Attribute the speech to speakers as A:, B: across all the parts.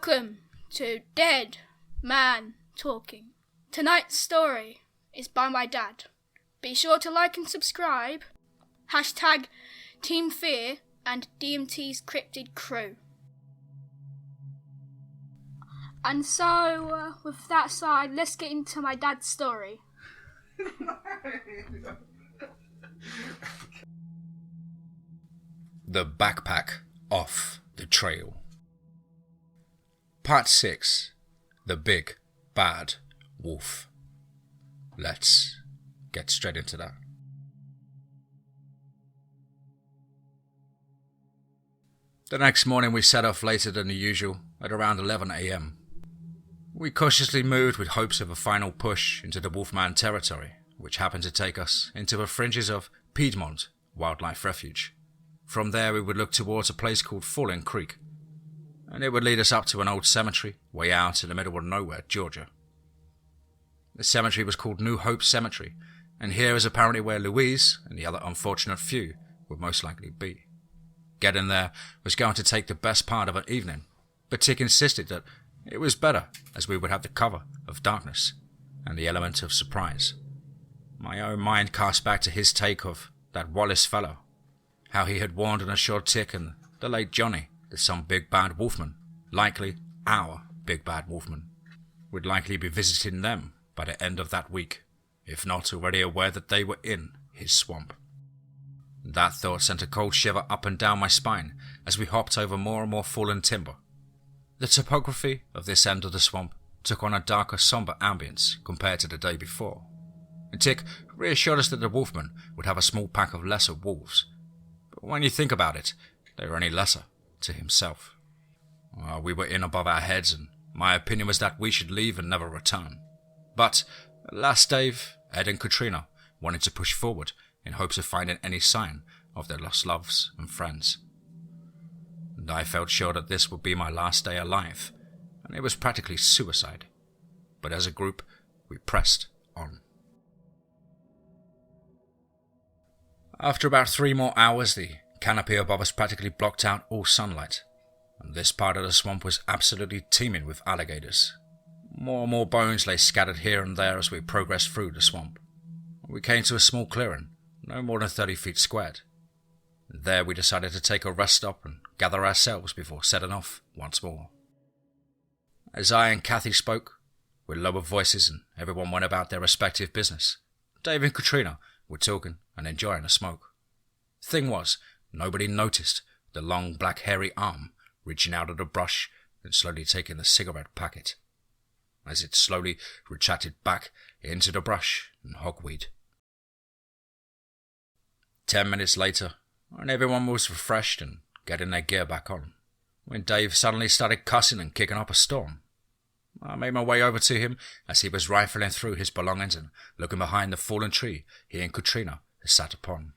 A: Welcome to Dead Man Talking. Tonight's story is by my dad. Be sure to like and subscribe. Hashtag TeamFEAR and DMT's Cryptid Crew. And so, with that side, let's get into my dad's story.
B: The Backpack Off the Trail. Part 6. The Big Bad Wolf. Let's get straight into that. The next morning we set off later than the usual at around 11 a.m. We cautiously moved with hopes of a final push into the Wolfman territory, which happened to take us into the fringes of Piedmont Wildlife Refuge. From there we would look towards a place called Falling Creek, and it would lead us up to an old cemetery way out in the middle of nowhere, Georgia. The cemetery was called New Hope Cemetery, and here is apparently where Louise and the other unfortunate few would most likely be. Getting there was going to take the best part of an evening, but Tick insisted that it was better as we would have the cover of darkness and the element of surprise. My own mind cast back to his take of that Wallace fellow, how he had warned and assured Tick and the late Johnny that some big bad wolfman, likely our big bad wolfman, would likely be visiting them by the end of that week, if not already aware that they were in his swamp. That thought sent a cold shiver up and down my spine as we hopped over more and more fallen timber. The topography of this end of the swamp took on a darker, somber ambience compared to the day before, and Tick reassured us that the wolfman would have a small pack of lesser wolves, but when you think about it, they were only lesser to himself. We were in above our heads, and my opinion was that we should leave and never return. But, last Dave, Ed and Katrina wanted to push forward in hopes of finding any sign of their lost loves and friends. And I felt sure that this would be my last day alive, and it was practically suicide. But as a group, we pressed on. After about 3 more hours, the canopy above us practically blocked out all sunlight, and this part of the swamp was absolutely teeming with alligators. More and more bones lay scattered here and there as we progressed through the swamp. We came to a small clearing, no more than 30 feet squared. There we decided to take a rest stop and gather ourselves before setting off once more. As I and Kathy spoke, with lower voices and everyone went about their respective business, Dave and Katrina were talking and enjoying a smoke. Thing was, nobody noticed the long black hairy arm reaching out of the brush and slowly taking the cigarette packet, as it slowly retracted back into the brush and hogweed. 10 minutes later, and everyone was refreshed and getting their gear back on, when Dave suddenly started cussing and kicking up a storm. I made my way over to him as he was rifling through his belongings and looking behind the fallen tree he and Katrina had sat upon.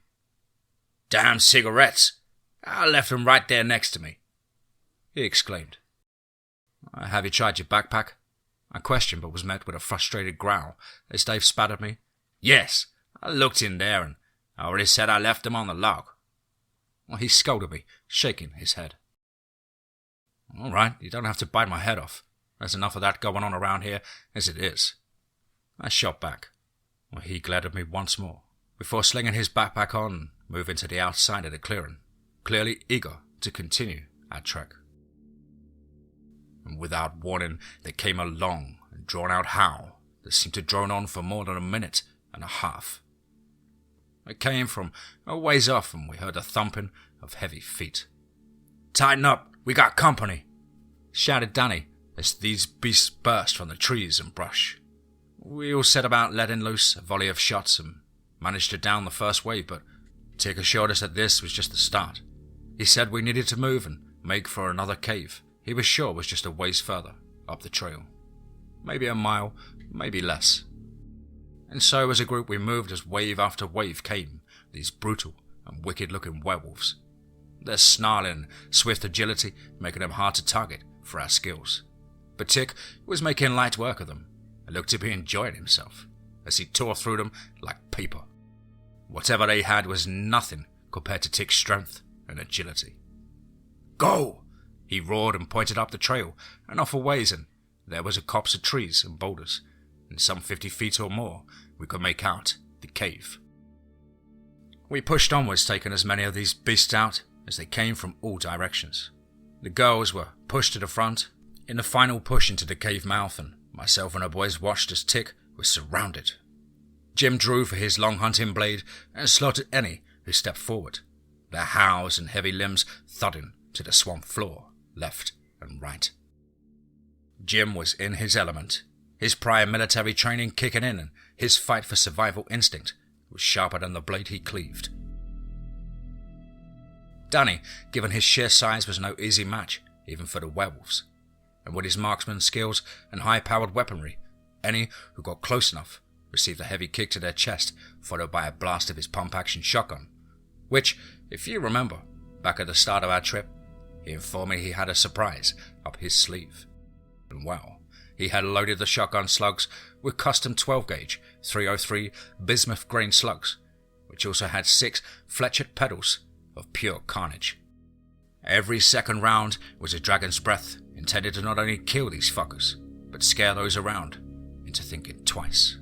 B: "Damn cigarettes! I left them right there next to me," he exclaimed. "Have you tried your backpack?" I questioned, but was met with a frustrated growl as Dave spat at me. "Yes, I looked in there and I already said I left them on the log." He scolded me, shaking his head. "All right, you don't have to bite my head off. There's enough of that going on around here as it is." I shot back. He glared at me once more, before slinging his backpack on and moving to the outside of the clearing, clearly eager to continue our trek. And without warning, there came a long and drawn-out howl that seemed to drone on for more than a minute and a half. It came from a ways off, and we heard the thumping of heavy feet. "Tighten up, we got company," shouted Danny as these beasts burst from the trees and brush. We all set about letting loose a volley of shots and managed to down the first wave, but Tick assured us that this was just the start. He said we needed to move and make for another cave he was sure was just a ways further up the trail. Maybe a mile, maybe less. And so as a group we moved as wave after wave came, these brutal and wicked-looking werewolves. Their snarling, swift agility making them hard to target for our skills. But Tick was making light work of them and looked to be enjoying himself as he tore through them like paper. Whatever they had was nothing compared to Tick's strength and agility. "Go!" He roared and pointed up the trail and off a ways, and there was a copse of trees and boulders, and some 50 feet or more we could make out the cave. We pushed onwards, taking as many of these beasts out as they came from all directions. The girls were pushed to the front in the final push into the cave mouth, and myself and the boys watched as Tick was surrounded. Jim drew for his long hunting blade and slaughtered any who stepped forward, their howls and heavy limbs thudding to the swamp floor, left and right. Jim was in his element, his prior military training kicking in, and his fight for survival instinct was sharper than the blade he cleaved. Danny, given his sheer size, was no easy match, even for the werewolves, and with his marksman skills and high-powered weaponry, any who got close enough received a heavy kick to their chest, followed by a blast of his pump-action shotgun, which, if you remember, back at the start of our trip, he informed me he had a surprise up his sleeve. And well, he had loaded the shotgun slugs with custom 12-gauge 303 bismuth grain slugs, which also had 6 fletchered pedals of pure carnage. Every second round was a dragon's breath, intended to not only kill these fuckers, but scare those around into thinking twice.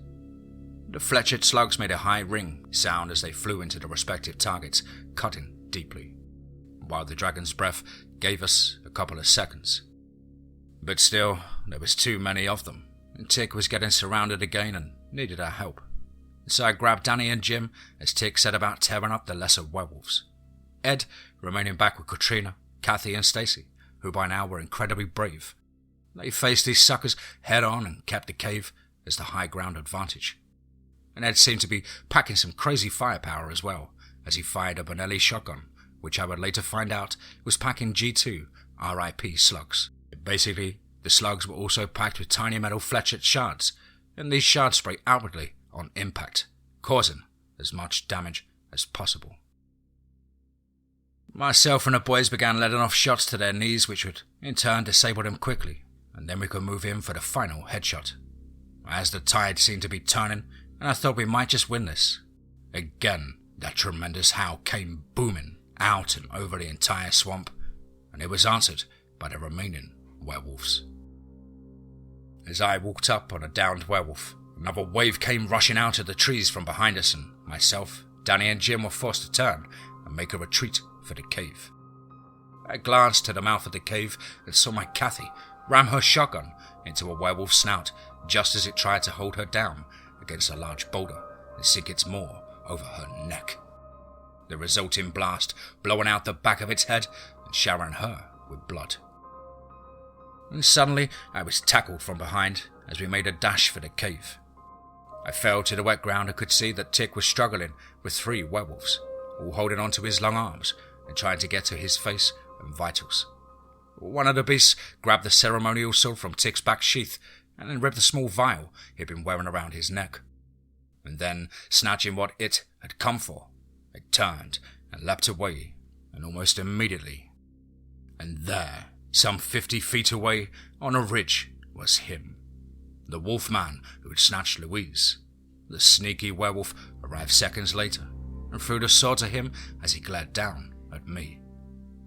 B: The fletchered slugs made a high ring sound as they flew into the respective targets, cutting deeply, while the dragon's breath gave us a couple of seconds. But still, there was too many of them, and Tick was getting surrounded again and needed our help. So I grabbed Danny and Jim as Tick set about tearing up the lesser werewolves. Ed remaining back with Katrina, Kathy and Stacy, who by now were incredibly brave. They faced these suckers head on and kept the cave as the high ground advantage. And Ed seemed to be packing some crazy firepower as well, as he fired a Benelli shotgun, which I would later find out was packing G2 RIP slugs. Basically, the slugs were also packed with tiny metal fletched shards, and these shards spray outwardly on impact, causing as much damage as possible. Myself and the boys began letting off shots to their knees, which would in turn disable them quickly, and then we could move in for the final headshot. As the tide seemed to be turning, and I thought we might just win this, again that tremendous howl came booming out and over the entire swamp, and it was answered by the remaining werewolves. As I walked up on a downed werewolf, another wave came rushing out of the trees from behind us, and myself, Danny and Jim were forced to turn and make a retreat for the cave. I glanced to the mouth of the cave and saw my Kathy ram her shotgun into a werewolf's snout just as it tried to hold her down against a large boulder and sink its maw over her neck, the resulting blast blowing out the back of its head and showering her with blood. And suddenly I was tackled from behind as we made a dash for the cave. I fell to the wet ground and could see that Tick was struggling with 3 werewolves, all holding onto his long arms and trying to get to his face and vitals. One of the beasts grabbed the ceremonial sword from Tick's back sheath and then ripped the small vial he'd been wearing around his neck. And then, snatching what it had come for, it turned and leapt away, and almost immediately. And there, some 50 feet away on a ridge, was him. The Wolfman who had snatched Louise. The sneaky werewolf arrived seconds later and threw the sword to him as he glared down at me.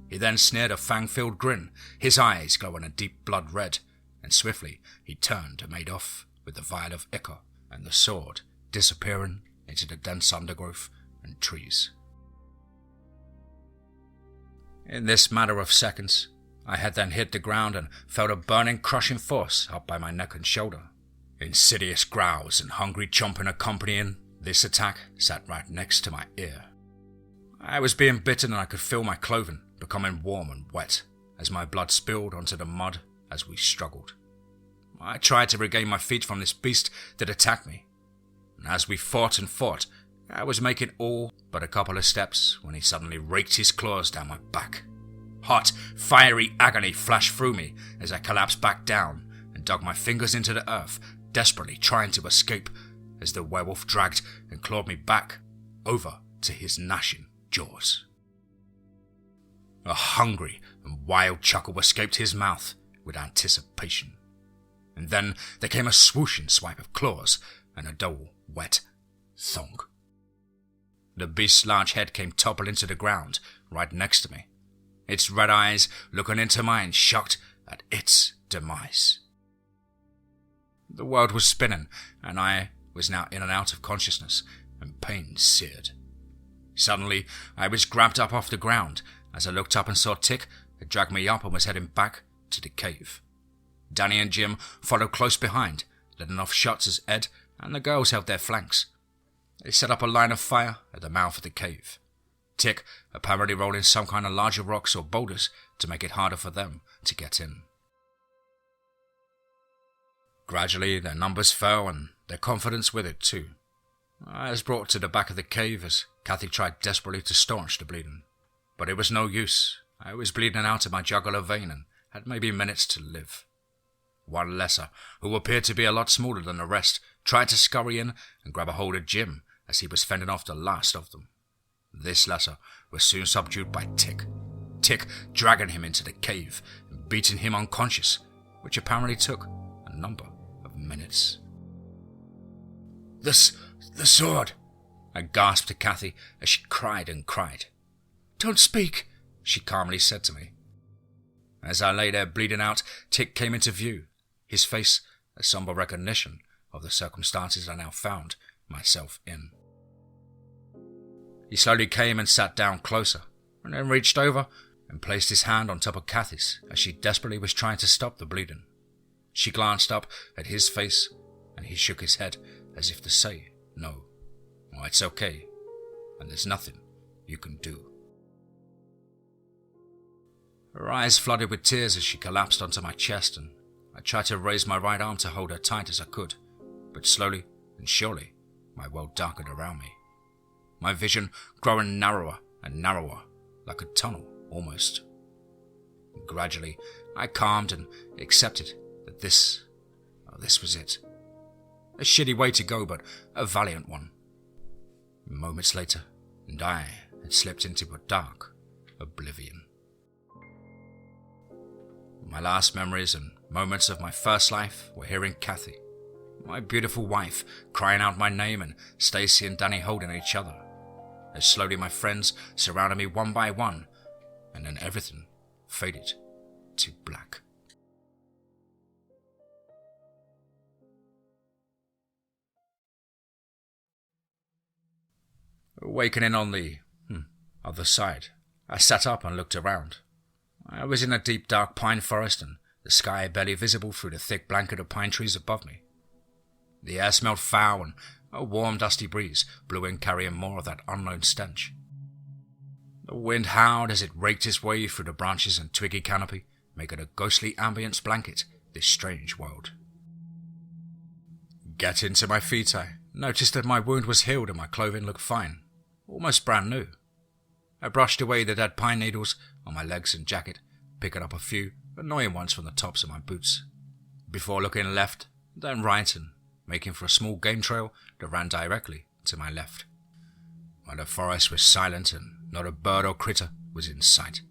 B: He then sneered a fang-filled grin, his eyes glowing a deep blood red, and swiftly he turned and made off with the vial of ichor and the sword, disappearing into the dense undergrowth and trees. In this matter of seconds, I had then hit the ground and felt a burning, crushing force up by my neck and shoulder. Insidious growls and hungry chomping accompanying this attack sat right next to my ear. I was being bitten and I could feel my clothing becoming warm and wet as my blood spilled onto the mud as we struggled. I tried to regain my feet from this beast that attacked me, and as we fought and fought, I was making all but a couple of steps when he suddenly raked his claws down my back. Hot, fiery agony flashed through me as I collapsed back down and dug my fingers into the earth, desperately trying to escape as the werewolf dragged and clawed me back over to his gnashing jaws. A hungry and wild chuckle escaped his mouth with anticipation. And then there came a swooshing swipe of claws and a dull, wet thunk. The beast's large head came toppling to the ground right next to me, its red eyes looking into mine, shocked at its demise. The world was spinning, and I was now in and out of consciousness, and pain seared. Suddenly, I was grabbed up off the ground. As I looked up and saw Tick had dragged me up and was heading back to the cave. Danny and Jim followed close behind, letting off shots as Ed and the girls held their flanks. They set up a line of fire at the mouth of the cave. Tick apparently rolling some kind of larger rocks or boulders to make it harder for them to get in. Gradually, their numbers fell and their confidence with it too. I was brought to the back of the cave as Kathy tried desperately to staunch the bleeding. But it was no use. I was bleeding out of my jugular vein and had maybe minutes to live. One lesser, who appeared to be a lot smaller than the rest, tried to scurry in and grab a hold of Jim as he was fending off the last of them. This lesser was soon subdued by Tick. Tick dragging him into the cave and beating him unconscious, which apparently took a number of minutes. The sword, I gasped to Kathy as she cried and cried. Don't speak, she calmly said to me. As I lay there bleeding out, Tick came into view, his face a somber recognition of the circumstances I now found myself in. He slowly came and sat down closer, and then reached over and placed his hand on top of Kathy's as she desperately was trying to stop the bleeding. She glanced up at his face, and he shook his head as if to say, no, well, it's okay, and there's nothing you can do. Her eyes flooded with tears as she collapsed onto my chest, and I tried to raise my right arm to hold her tight as I could, but slowly and surely my world darkened around me. My vision growing narrower and narrower, like a tunnel almost. Gradually, I calmed and accepted that this was it. A shitty way to go, but a valiant one. Moments later, and I had slipped into a dark oblivion. My last memories and moments of my first life were hearing Kathy, my beautiful wife, crying out my name, and Stacy and Danny holding each other, as slowly my friends surrounded me one by one, and then everything faded to black. Awakening on the other side, I sat up and looked around. I was in a deep dark pine forest, and the sky barely visible through the thick blanket of pine trees above me. The air smelled foul, and a warm dusty breeze blew in carrying more of that unknown stench. The wind howled as it raked its way through the branches and twiggy canopy, making a ghostly ambience blanket this strange world. Getting to my feet, I noticed that my wound was healed and my clothing looked fine, almost brand new. I brushed away the dead pine needles on my legs and jacket, picking up a few annoying ones from the tops of my boots, before looking left, then right, and making for a small game trail that ran directly to my left. While the forest was silent and not a bird or critter was in sight.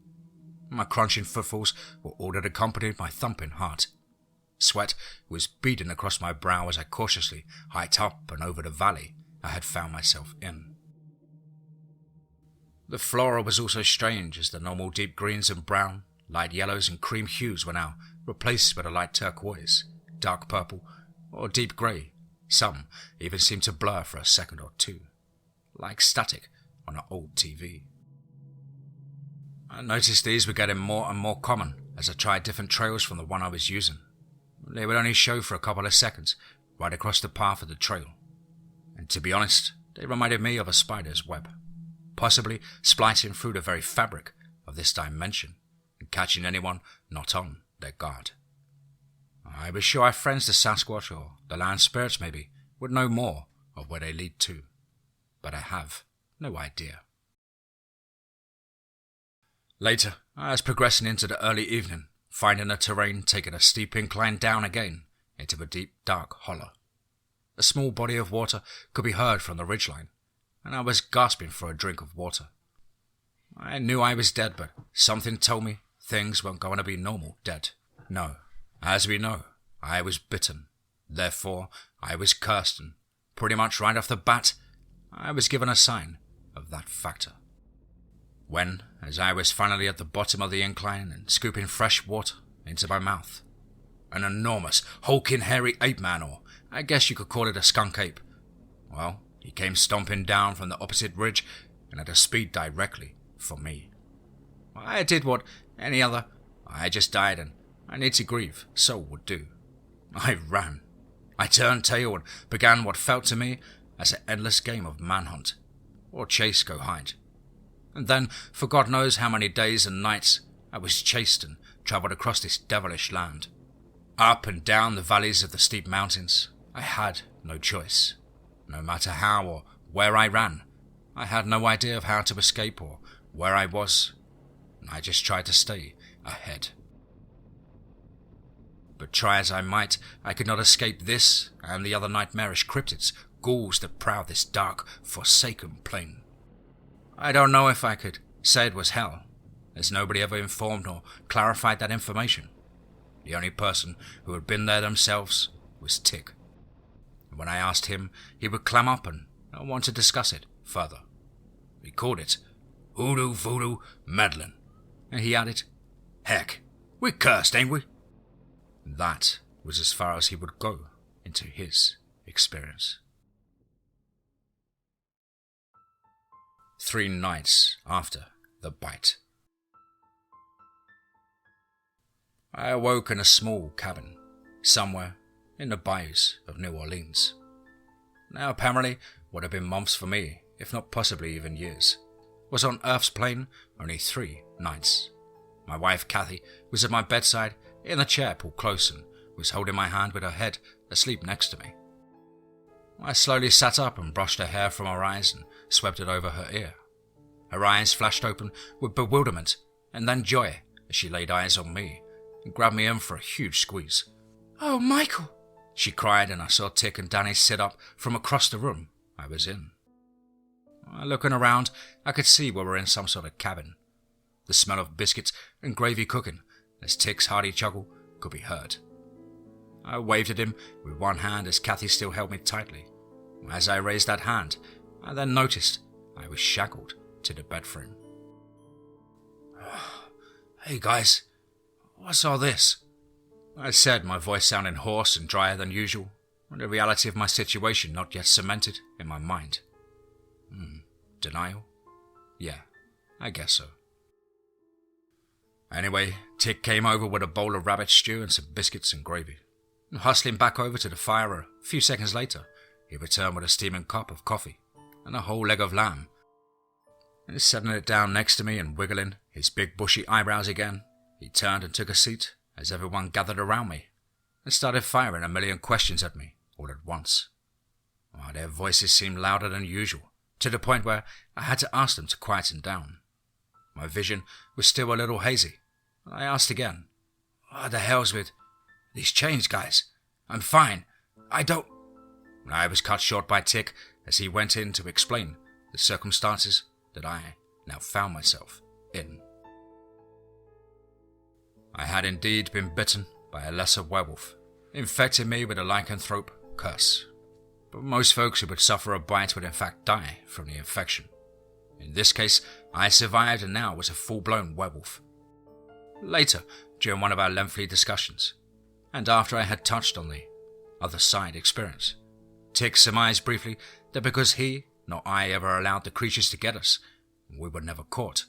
B: My crunching footfalls were all that accompanied my thumping heart. Sweat was beading across my brow as I cautiously hiked up and over the valley I had found myself in. The flora was also strange, as the normal deep greens and brown, light yellows and cream hues were now replaced by a light turquoise, dark purple, or deep grey. Some even seemed to blur for a second or two, like static on an old TV. I noticed these were getting more and more common as I tried different trails from the one I was using. They would only show for a couple of seconds right across the path of the trail, and to be honest, they reminded me of a spider's web, possibly splicing through the very fabric of this dimension and catching anyone not on their guard. I was sure our friends the Sasquatch or the land spirits maybe would know more of where they lead to, but I have no idea. Later, I was progressing into the early evening, finding the terrain taking a steep incline down again into a deep, dark hollow. A small body of water could be heard from the ridgeline, and I was gasping for a drink of water. I knew I was dead, but something told me things weren't going to be normal dead. No, as we know, I was bitten. Therefore, I was cursed, and pretty much right off the bat, I was given a sign of that factor. when, as I was finally at the bottom of the incline and scooping fresh water into my mouth, an enormous, hulking, hairy ape man, or I guess you could call it a skunk ape, well, he came stomping down from the opposite ridge and at a speed directly for me. I did what any other I just died and I need to grieve soul would do. I ran. I turned tail and began what felt to me as an endless game of manhunt, or chase go hide. And then, for God knows how many days and nights, I was chased and travelled across this devilish land. Up and down the valleys of the steep mountains, I had no choice. No matter how or where I ran, I had no idea of how to escape or where I was, and I just tried to stay ahead. But try as I might, I could not escape this and the other nightmarish cryptids, ghouls that prowled this dark, forsaken plain. I don't know if I could say it was hell, as nobody ever informed or clarified that information. The only person who had been there themselves was Tick. When I asked him, he would clam up and want to discuss it further. He called it hoodoo voodoo meddling, and he added, "Heck, we're cursed, ain't we?" That was as far as he would go into his experience. 3 nights after the bite. I awoke in a small cabin, somewhere in the bayous of New Orleans. Now apparently, what had been months for me, if not possibly even years, was on Earth's plane only 3 nights. My wife Kathy was at my bedside in a chair pulled close and was holding my hand with her head asleep next to me. I slowly sat up and brushed her hair from her eyes and swept it over her ear. Her eyes flashed open with bewilderment and then joy as she laid eyes on me and grabbed me in for a huge squeeze. "Oh, Michael!" she cried, and I saw Tick and Danny sit up from across the room I was in. Looking around, I could see we were in some sort of cabin. The smell of biscuits and gravy cooking, as Tick's hearty chuckle could be heard. I waved at him with one hand as Kathy still held me tightly. As I raised that hand, I then noticed I was shackled to the bed frame. "Hey guys, what's all this?" I said, my voice sounding hoarse and drier than usual, and the reality of my situation not yet cemented in my mind. Denial? Yeah, I guess so. Anyway, Tick came over with a bowl of rabbit stew and some biscuits and gravy. And hustling back over to the fire a few seconds later, he returned with a steaming cup of coffee and a whole leg of lamb. And setting it down next to me and wiggling his big bushy eyebrows again, he turned and took a seat as everyone gathered around me and started firing a million questions at me all at once. Their voices seemed louder than usual, to the point where I had to ask them to quieten down. My vision was still a little hazy. I asked again, "What the hell's with these chains, guys? I'm fine. I don't..." I was cut short by Tick as he went in to explain the circumstances that I now found myself in. I had indeed been bitten by a lesser werewolf, infecting me with a lycanthrope curse. But most folks who would suffer a bite would in fact die from the infection. In this case, I survived and now was a full-blown werewolf. Later, during one of our lengthy discussions, and after I had touched on the other side experience, Tick surmised briefly that because he, nor I, ever allowed the creatures to get us, we were never caught.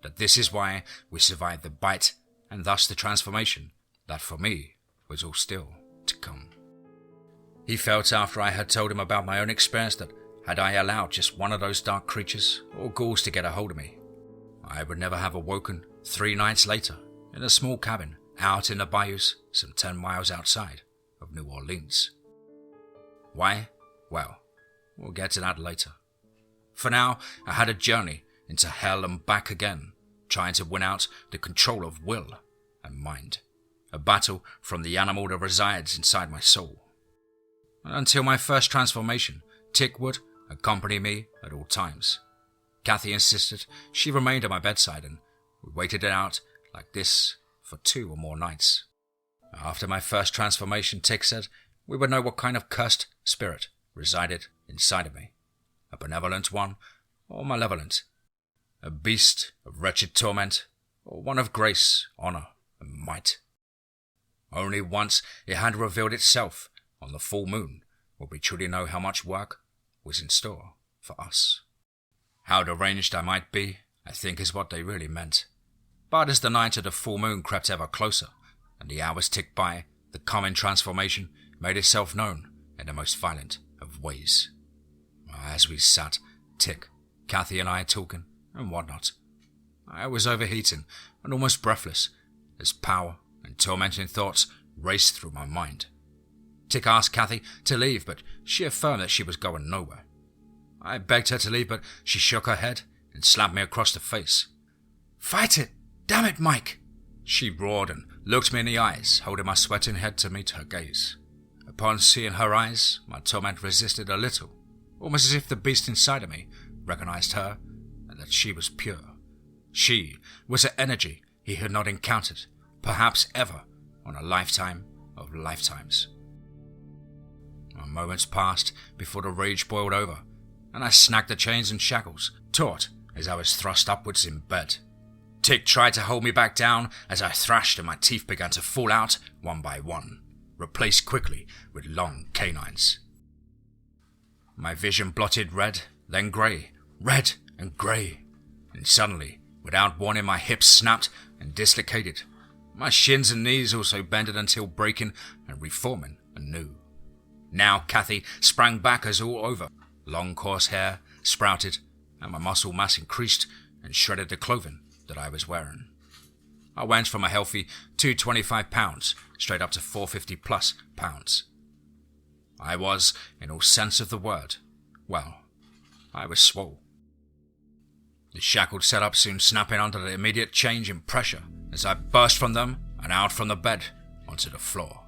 B: That this is why we survived the bite, and thus the transformation that for me was all still to come. He felt after I had told him about my own experience that had I allowed just one of those dark creatures or ghouls to get a hold of me, I would never have awoken 3 nights later in a small cabin out in the bayous some 10 miles outside of New Orleans. Why? Well, we'll get to that later. For now, I had a journey into hell and back again, trying to win out the control of will and mind. A battle from the animal that resides inside my soul. Until my first transformation, Tick would accompany me at all times. Kathy insisted she remained at my bedside, and we waited it out like this for 2 or more nights. After my first transformation, Tick said we would know what kind of cursed spirit resided inside of me. A benevolent one or malevolent. a beast of wretched torment, or one of grace, honour, and might. Only once it had revealed itself, on the full moon, would we truly know how much work was in store for us. How deranged I might be, I think is what they really meant. But as the night of the full moon crept ever closer, and the hours ticked by, the common transformation made itself known in the most violent of ways. As we sat, Tick, Kathy and I talking, and whatnot, I was overheating and almost breathless, as power and tormenting thoughts raced through my mind. Tick asked Kathy to leave, but she affirmed that she was going nowhere. I begged her to leave, but she shook her head and slapped me across the face. "Fight it! Damn it, Mike!" she roared and looked me in the eyes, holding my sweating head to meet her gaze. Upon seeing her eyes, my torment resisted a little, almost as if the beast inside of me recognized her and that she was pure. She was an energy he had not encountered, perhaps ever, on a lifetime of lifetimes. Moments passed before the rage boiled over, and I snagged the chains and shackles, taut as I was thrust upwards in bed. Tick tried to hold me back down as I thrashed and my teeth began to fall out one by one, replaced quickly with long canines. My vision blotted red, then grey, red and grey, and suddenly, without warning, my hips snapped and dislocated. My shins and knees also bended until breaking and reforming anew. Now Kathy sprang back as all over. Long coarse hair sprouted, and my muscle mass increased and shredded the clothing that I was wearing. I went from a healthy 225 pounds straight up to 450 plus pounds. I was, in all sense of the word, well, I was swole. The shackled setup soon snapping under the immediate change in pressure as I burst from them and out from the bed onto the floor.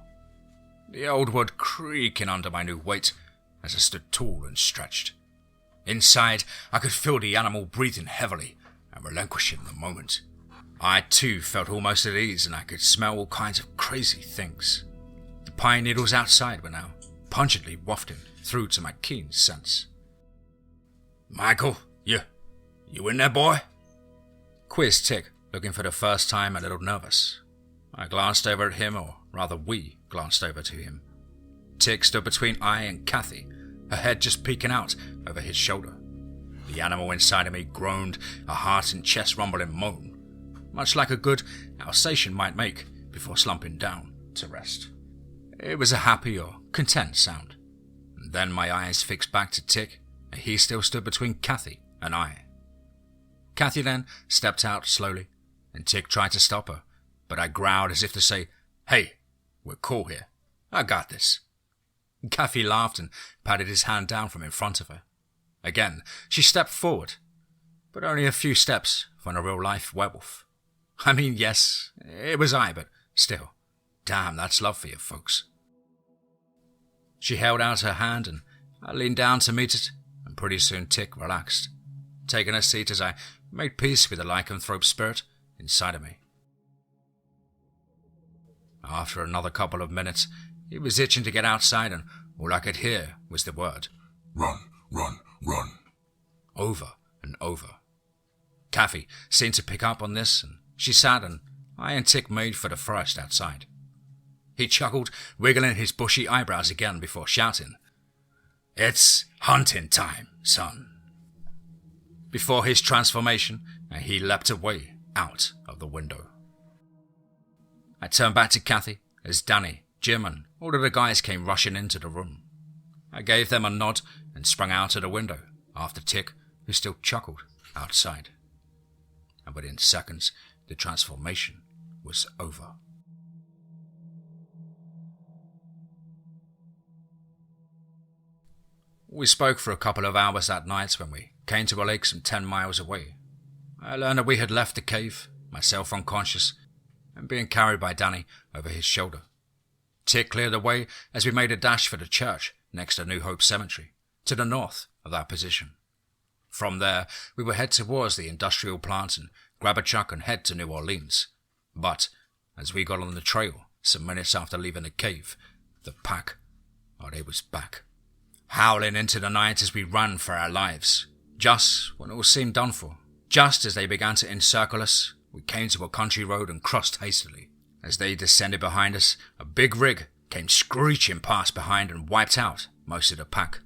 B: The old wood creaking under my new weight as I stood tall and stretched. Inside, I could feel the animal breathing heavily and relinquishing the moment. I too felt almost at ease, and I could smell all kinds of crazy things. The pine needles outside were now pungently wafting through to my keen sense. "Michael, you in there, boy?" quizzed Tick, looking for the first time a little nervous. I glanced over at him, or rather we glanced over to him. Tick stood between I and Kathy, her head just peeking out over his shoulder. The animal inside of me groaned a heart and chest rumbling moan, much like a good Alsatian might make before slumping down to rest. It was a happy or content sound. And then my eyes fixed back to Tick, and he still stood between Kathy and I. Kathy then stepped out slowly, and Tick tried to stop her, but I growled as if to say, "Hey, we're cool here. I got this." Kathy laughed and patted his hand down from in front of her. Again, she stepped forward, but only a few steps from a real-life werewolf. I mean, yes, it was I, but still, damn, that's love for you, folks. She held out her hand, and I leaned down to meet it, and pretty soon Tick relaxed, taking a seat as I made peace with the lycanthrope spirit inside of me. After another couple of minutes, he was itching to get outside, and all I could hear was the word, "Run, run, run," over and over. Kathy seemed to pick up on this, and she sat, and I and Tick made for the forest outside. He chuckled, wiggling his bushy eyebrows again before shouting, "It's hunting time, son." Before his transformation, he leapt away out of the window. I turned back to Kathy as Danny, Jim, and all of the guys came rushing into the room. I gave them a nod and sprang out of the window after Tick, who still chuckled outside. And within seconds, the transformation was over. We spoke for a couple of hours that night when we came to a lake some 10 miles away. I learned that we had left the cave, myself unconscious, and being carried by Danny over his shoulder. Tick cleared the way as we made a dash for the church next to New Hope Cemetery, to the north of that position. From there, we would head towards the industrial plant and grab a truck and head to New Orleans. But, as we got on the trail, some minutes after leaving the cave, the pack, it was back, howling into the night as we ran for our lives. Just when all seemed done for, Just as they began to encircle us, we came to a country road and crossed hastily. As they descended behind us, a big rig came screeching past behind and wiped out most of the pack.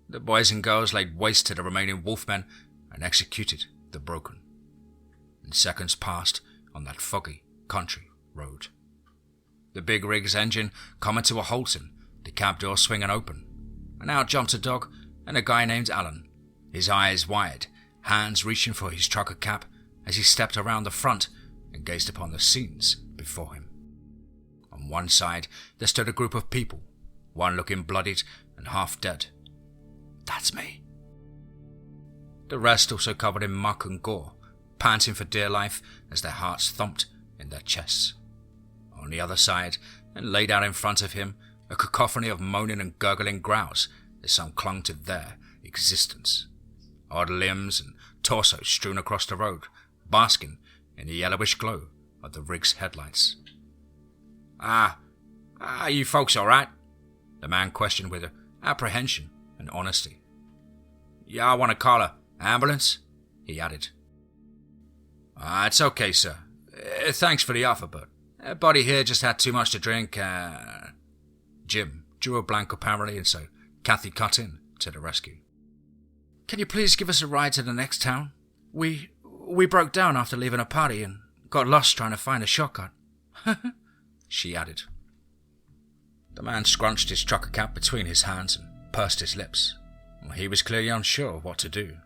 B: The boys and girls laid waste to the remaining wolfmen and executed the broken. And seconds passed on that foggy country road. The big rig's engine coming to a halt and the cab door swinging open, and out jumped a dog and a guy named Alan, his eyes wide, hands reaching for his trucker cap as he stepped around the front and gazed upon the scenes before him. On one side there stood a group of people, one looking bloodied and half dead. That's me. The rest also covered in muck and gore, panting for dear life as their hearts thumped in their chests. On the other side, and laid out in front of him, a cacophony of moaning and gurgling growls as some clung to their existence. Odd limbs and torsos strewn across the road, basking in the yellowish glow of the rig's headlights. You folks all right? The man questioned with apprehension and honesty. Yeah, I want to call a ambulance, he added. It's okay, sir. Thanks for the offer, but buddy here just had too much to drink. Jim drew a blank apparently, and so Kathy cut in to the rescue. Can you please give us a ride to the next town? We broke down after leaving a party and got lost trying to find a shortcut, she added. The man scrunched his trucker cap between his hands and pursed his lips. He was clearly unsure of what to do.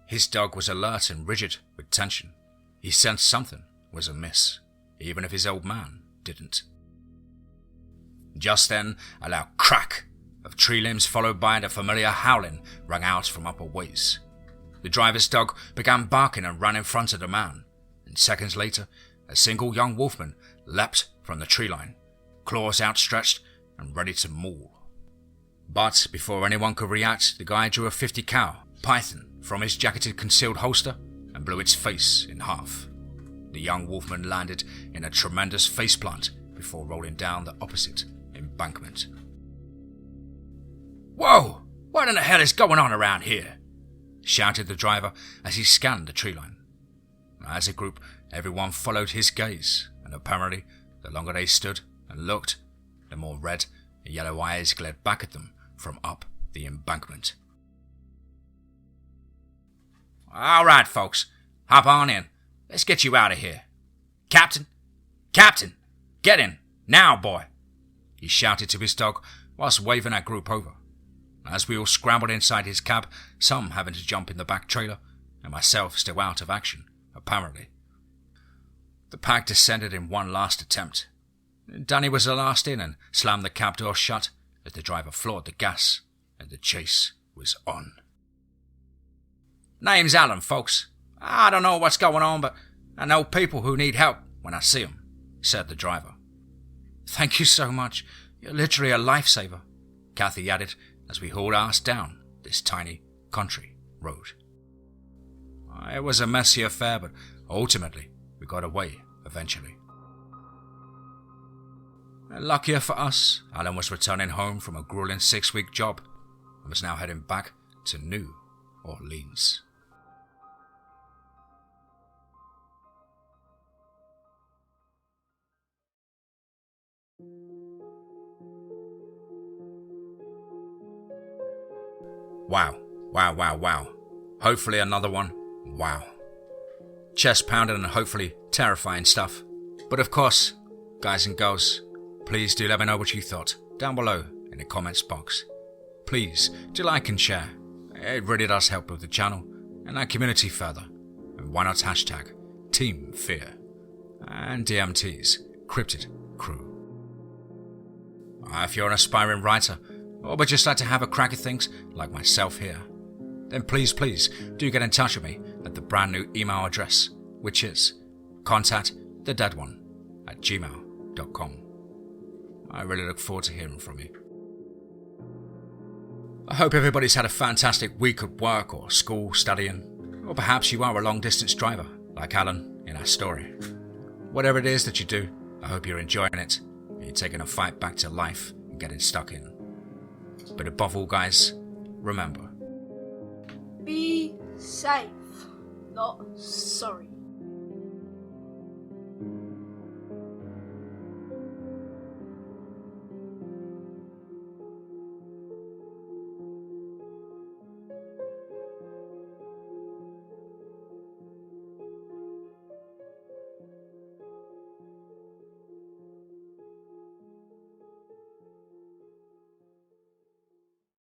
B: His dog was alert and rigid with tension. He sensed something was amiss, even if his old man didn't. Just then, a loud crack of tree limbs followed by the familiar howling rang out from up a ways. The driver's dog began barking and ran in front of the man, and seconds later, a single young wolfman leapt from the tree line, claws outstretched and ready to maul. But before anyone could react, the guy drew a .50 cal python from his jacketed concealed holster and blew its face in half. The young wolfman landed in a tremendous faceplant before rolling down the opposite embankment. Whoa! What in the hell is going on around here? Shouted the driver as he scanned the tree line. As a group, everyone followed his gaze, and apparently, the longer they stood and looked, the more red and yellow eyes glared back at them from up the embankment. All right, folks, hop on in. Let's get you out of here. Captain! Captain! Get in! Now, boy! He shouted to his dog whilst waving our group over. As we all scrambled inside his cab, some having to jump in the back trailer, and myself still out of action, apparently. The pack descended in one last attempt. Danny was the last in and slammed the cab door shut as the driver floored the gas, and the chase was on. Name's Alan, folks. I don't know what's going on, but I know people who need help when I see them, said the driver. Thank you so much. You're literally a lifesaver, Kathy added as we hauled ass down this tiny country road. It was a messy affair, but ultimately we got away eventually. Luckier for us, Alan was returning home from a grueling 6-week job and was now heading back to New Orleans. Wow. Hopefully another one. Wow. Chest pounding and hopefully terrifying stuff. But of course, guys and girls, please do let me know what you thought down below in the comments box. Please do like and share. It really does help with the channel and our community further. And why not hashtag TeamFEAR and DMT's Cryptid Crew. If you're an aspiring writer, or would just like to have a crack at things like myself here, then please do get in touch with me at the brand new email address, which is contactthedeadone@gmail.com. I really look forward to hearing from you. I hope everybody's had a fantastic week at work or school studying, or perhaps you are a long distance driver like Alan in our story. Whatever it is that you do, I hope you're enjoying it and you're taking a fight back to life and getting stuck in. But above all, guys, remember,
A: be safe. not sorry.